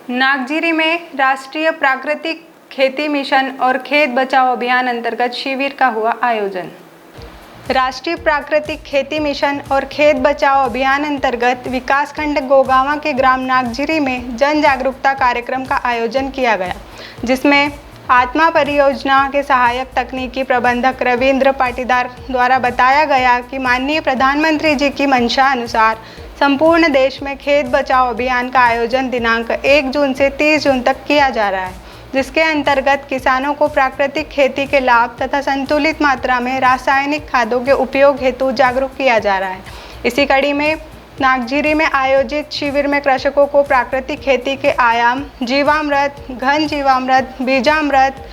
नागजीरी में राष्ट्रीय प्राकृतिक खेती मिशन और खेत बचाओ अभियान अंतर्गत शिविर का हुआ आयोजन। राष्ट्रीय प्राकृतिक खेती मिशन और खेत बचाओ अभियान अंतर्गत विकासखंड गोगावा के ग्राम नागजीरी में जन जागरूकता कार्यक्रम का आयोजन किया गया, जिसमें आत्मा परियोजना के सहायक तकनीकी प्रबंधक रविंद्र पाटीदार द्वारा बताया गया कि माननीय प्रधानमंत्री जी की मंशा अनुसार संपूर्ण देश में खेत बचाओ अभियान का आयोजन दिनांक 1 जून से 30 जून तक किया जा रहा है, जिसके अंतर्गत किसानों को प्राकृतिक खेती के लाभ तथा संतुलित मात्रा में रासायनिक खादों के उपयोग हेतु जागरूक किया जा रहा है। इसी कड़ी में नागजीरी में आयोजित शिविर में कृषकों को प्राकृतिक खेती के आयाम, जीवामृत, घन जीवामृत, बीजामृत,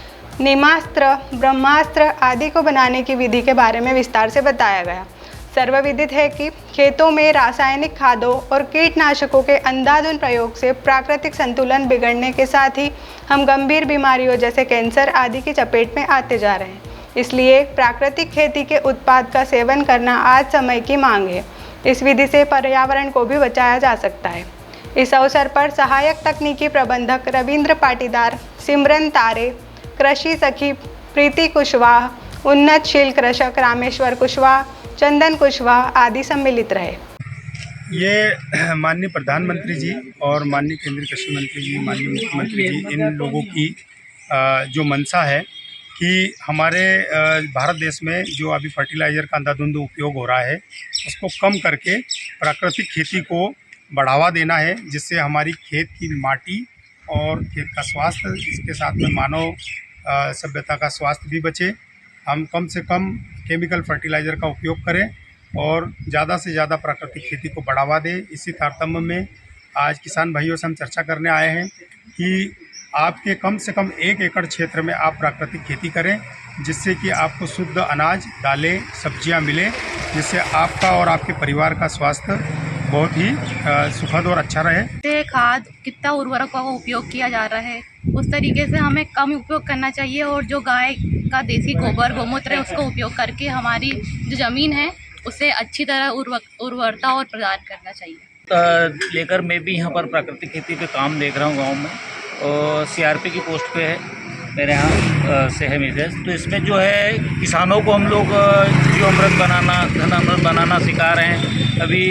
नीमास्त्र, ब्रह्मास्त्र आदि को बनाने की विधि के बारे में विस्तार से बताया गया। सर्वविदित है कि खेतों में रासायनिक खादों और कीटनाशकों के अंधाधुंध प्रयोग से प्राकृतिक संतुलन बिगड़ने के साथ ही हम गंभीर बीमारियों जैसे कैंसर आदि की चपेट में आते जा रहे हैं। इसलिए प्राकृतिक खेती के उत्पाद का सेवन करना आज समय की मांग है। इस विधि से पर्यावरण को भी बचाया जा सकता है। इस अवसर पर सहायक तकनीकी प्रबंधक रविंद्र पाटीदार, सिमरन तारे, कृषि सखी प्रीति कुशवाहा, उन्नतशील कृषक रामेश्वर कुशवाहा, चंदन कुशवाहा आदि सम्मिलित रहे। ये माननीय प्रधानमंत्री जी और माननीय केंद्रीय कृषि मंत्री जी, माननीय मुख्यमंत्री जी, इन लोगों की जो मंशा है कि हमारे भारत देश में जो अभी फर्टिलाइज़र का अंधाधुंध उपयोग हो रहा है उसको कम करके प्राकृतिक खेती को बढ़ावा देना है, जिससे हमारी खेत की माटी और खेत का स्वास्थ्य, इसके साथ में मानव सभ्यता का स्वास्थ्य भी बचे। हम कम से कम केमिकल फर्टिलाइज़र का उपयोग करें और ज़्यादा से ज़्यादा प्राकृतिक खेती को बढ़ावा दें। इसी तारतम्य में आज किसान भाइयों से हम चर्चा करने आए हैं कि आपके कम से कम 1 एकड़ क्षेत्र में आप प्राकृतिक खेती करें, जिससे कि आपको शुद्ध अनाज, दालें, सब्जियां मिले, जिससे आपका और आपके परिवार का स्वास्थ्य बहुत ही सुखद और अच्छा रहे। खाद कितना उर्वरकों का उपयोग किया जा रहा है, उस तरीके से हमें कम उपयोग करना चाहिए और जो गाय का देसी गोबर गोमूत्र है उसको उपयोग करके हमारी जो ज़मीन है उसे अच्छी तरह उर्वरता और प्रदान करना चाहिए। लेकर मैं भी यहाँ पर प्राकृतिक खेती पे काम देख रहा हूँ गांव में, और सीआरपी की पोस्ट पे है मेरे यहाँ से है मिसेज। तो इसमें जो है किसानों को हम लोग जीवामृत बनाना, घन अमृत बनाना सिखा रहे हैं। अभी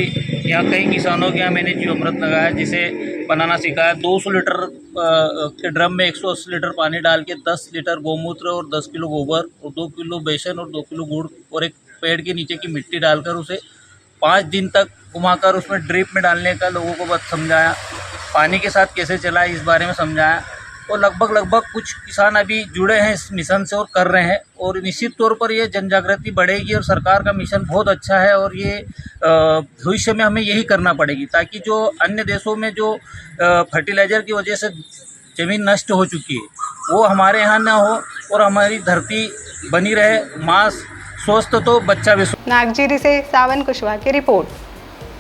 यहाँ कई किसानों के यहाँ मैंने जीवामृत लगाया, जिसे बनाना सिखाया। 200 लीटर के ड्रम में 180 लीटर पानी डाल के 10 लीटर गोमूत्र और 10 किलो गोबर और 2 किलो बेसन और 2 किलो गुड़ और एक पेड़ के नीचे की मिट्टी डालकर उसे 5 दिन तक घुमाकर उसमें ड्रिप में डालने का लोगों को बस समझाया। पानी के साथ कैसे चलाए इस बारे में समझाया। और लगभग कुछ किसान अभी जुड़े हैं इस मिशन से और कर रहे हैं, और निश्चित तौर पर ये जन जागृति बढ़ेगी और सरकार का मिशन बहुत अच्छा है। और ये भविष्य में हमें यही करना पड़ेगी, ताकि जो अन्य देशों में जो फर्टिलाइज़र की वजह से ज़मीन नष्ट हो चुकी है वो हमारे यहाँ ना हो और हमारी धरती बनी रहे। माँ स्वस्थ तो बच्चा भी। नागजीरी से सावन कुशवाहा की रिपोर्ट।